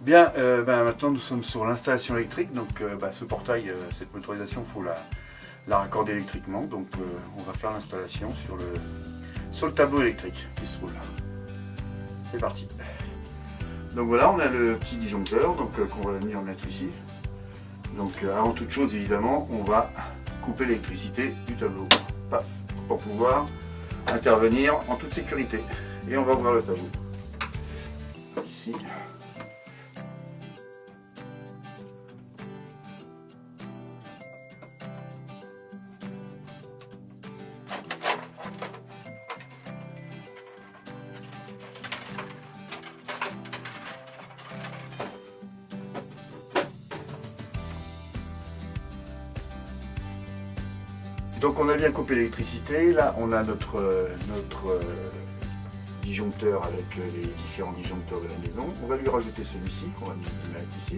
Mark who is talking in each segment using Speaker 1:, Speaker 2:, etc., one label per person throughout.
Speaker 1: Bien, maintenant nous sommes sur l'installation électrique, donc ce portail, cette motorisation, il faut la raccorder électriquement, donc on va faire l'installation sur le tableau électrique qui se trouve là. C'est parti. Donc voilà, on a le petit disjoncteur qu'on va venir mettre ici. Donc avant toute chose, évidemment, on va couper l'électricité du tableau, paf, pour pouvoir intervenir en toute sécurité. Et on va ouvrir le tableau. Ici. Donc on a bien coupé l'électricité, là on a notre disjoncteur avec les différents disjoncteurs de la maison. On va lui rajouter celui-ci qu'on va mettre ici,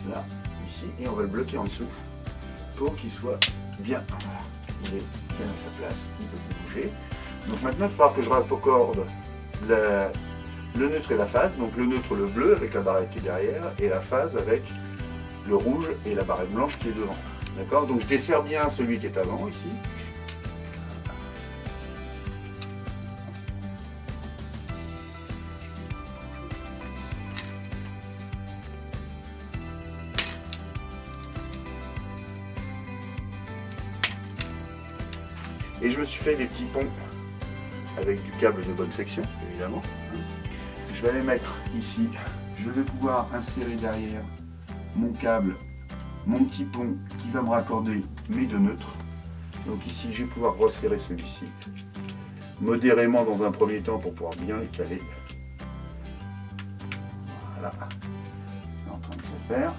Speaker 1: là, ici, et on va le bloquer en dessous pour qu'il soit bien. Voilà. Il est bien à sa place, il ne peut plus bouger. Donc maintenant il va falloir que je raccorde le neutre et la phase, donc le neutre le bleu avec la barrette qui est derrière et la phase avec le rouge et la barrette blanche qui est devant. D'accord? Donc je desserre bien celui qui est avant ici. Et je me suis fait des petits ponts avec du câble de bonne section, évidemment. Je vais les mettre ici. Je vais pouvoir insérer derrière mon câble, mon petit pont qui va me raccorder mes deux neutres. Donc ici, je vais pouvoir resserrer celui-ci modérément dans un premier temps pour pouvoir bien les caler. Voilà, c'est en train de se faire.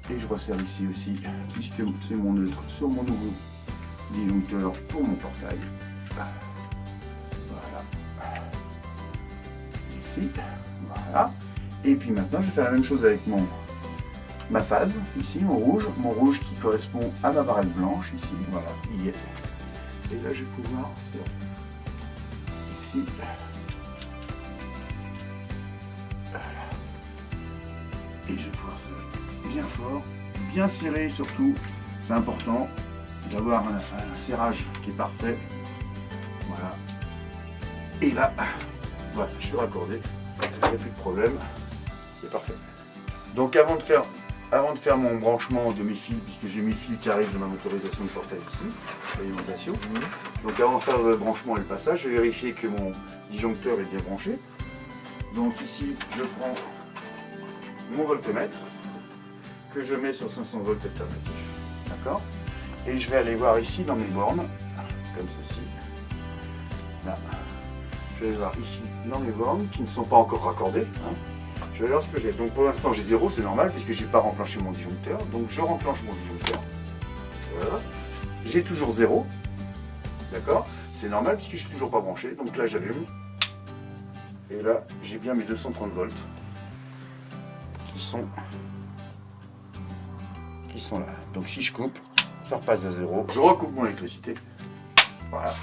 Speaker 1: Et je resserre ici aussi, puisque c'est mon neutre sur mon nouveau disjoncteur pour mon portail. Voilà. Ici, voilà. Et puis maintenant, je vais faire la même chose avec ma phase, ici, mon rouge qui correspond à ma barrette blanche, ici, voilà, il y est. Et là, je vais pouvoir ici, voilà. Et je vais pouvoir serrer bien fort, bien serré surtout, c'est important d'avoir un serrage qui est parfait, voilà. Et là, voilà, je suis raccordé, il n'y a plus de problème, c'est parfait. Donc avant de faire mon branchement de mes fils, puisque j'ai mes fils qui arrivent de ma motorisation de portail ici, l'alimentation. Donc avant de faire le branchement et le passage, je vais vérifier que mon disjoncteur est bien branché. Donc ici, je prends mon voltmètre que je mets sur 500 volts alternatif. D'accord? Et je vais aller voir ici dans mes bornes, comme ceci. Là. Je vais aller voir ici dans mes bornes qui ne sont pas encore raccordées. Je vais voir ce que j'ai. Donc pour l'instant j'ai 0, c'est normal puisque je n'ai pas renclenché mon disjoncteur. Donc je renclenche mon disjoncteur. Voilà. J'ai toujours 0. D'accord? C'est normal puisque je ne suis toujours pas branché. Donc là j'allume. Et là j'ai bien mes 230 volts qui sont là. Donc si je coupe, ça repasse à 0. Je recoupe mon électricité. Voilà.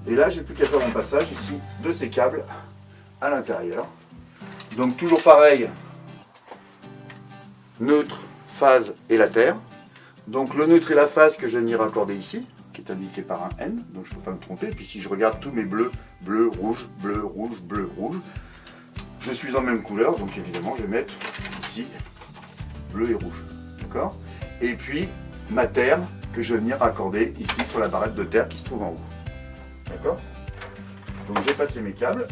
Speaker 1: Et là j'ai plus qu'à faire mon passage ici de ces câbles à l'intérieur. Donc toujours pareil, neutre, phase et la terre. Donc le neutre et la phase que je viens de raccorder ici, qui est indiqué par un N, donc je ne peux pas me tromper. Puis si je regarde tous mes bleus, bleu, rouge, bleu, rouge, bleu, rouge, je suis en même couleur, donc évidemment je vais mettre ici bleu et rouge. D'accord? Et puis ma terre que je vais venir raccorder ici sur la barrette de terre qui se trouve en haut. D'accord? Donc j'ai passé mes câbles.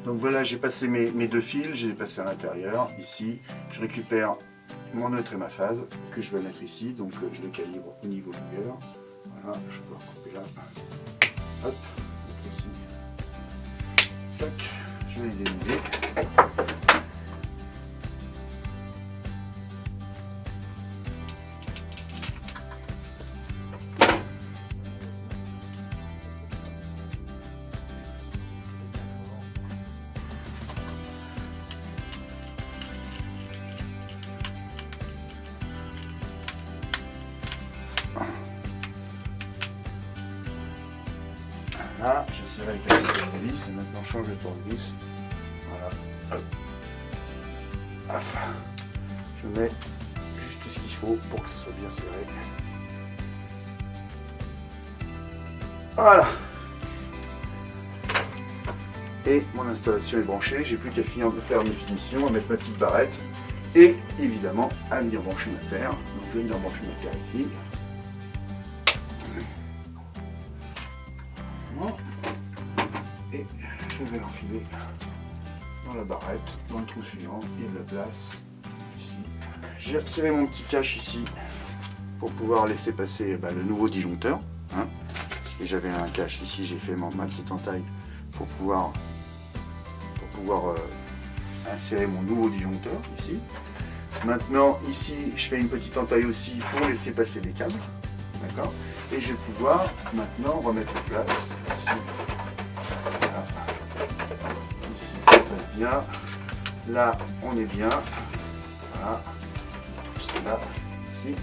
Speaker 1: Donc voilà, j'ai passé mes deux fils, j'ai passé à l'intérieur, ici. Je récupère mon neutre et ma phase que je vais mettre ici, donc je le calibre au niveau longueur. Voilà, je vais pouvoir couper là. Hop, ici. Tac, je vais les dénouer. Voilà, je serre avec la tournevis et maintenant je change de tournevis. Voilà. Hop. Hop. Je mets juste ce qu'il faut pour que ce soit bien serré. Voilà. Et mon installation est branchée, j'ai plus qu'à finir de faire mes finitions, à mettre ma petite barrette et évidemment à venir brancher ma paire. Donc je vais venir brancher ma paire ici. Voilà. Et je vais l'enfiler dans la barrette, dans le trou suivant, il y a de la place ici. J'ai retiré mon petit cache ici pour pouvoir laisser passer le nouveau disjoncteur. Hein, parce que j'avais un cache ici, j'ai fait ma petite entaille pour pouvoir insérer mon nouveau disjoncteur ici. Maintenant ici je fais une petite entaille aussi pour laisser passer les câbles, d'accord, et je vais pouvoir maintenant remettre en place ici. Voilà. Ici ça passe bien, là on est bien, voilà, c'est là, ici,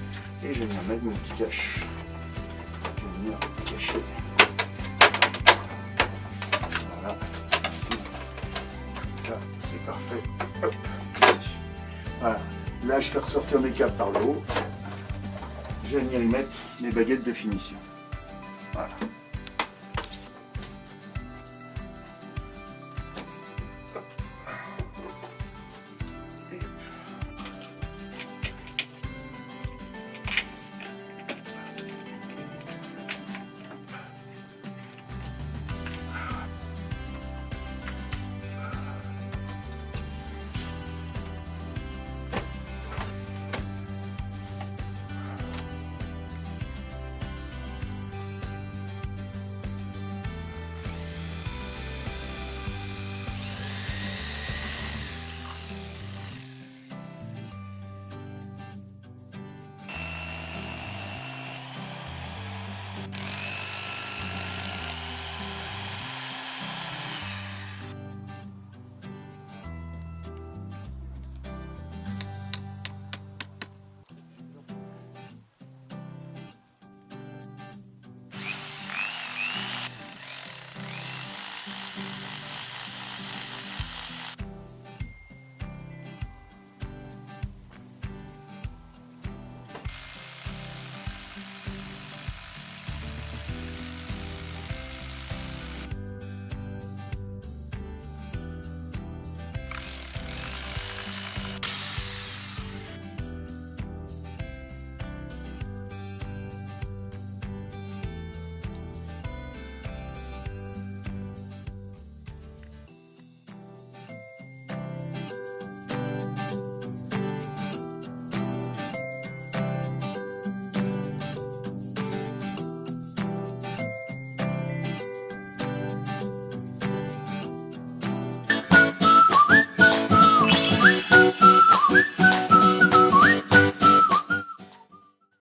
Speaker 1: et je vais venir mettre mon petit cache, je vais venir cacher. Voilà, ici. Ça, c'est parfait. Hop. Voilà. Là, je fais ressortir mes câbles par le haut. Je vais venir y mettre mes baguettes de finition. Voilà.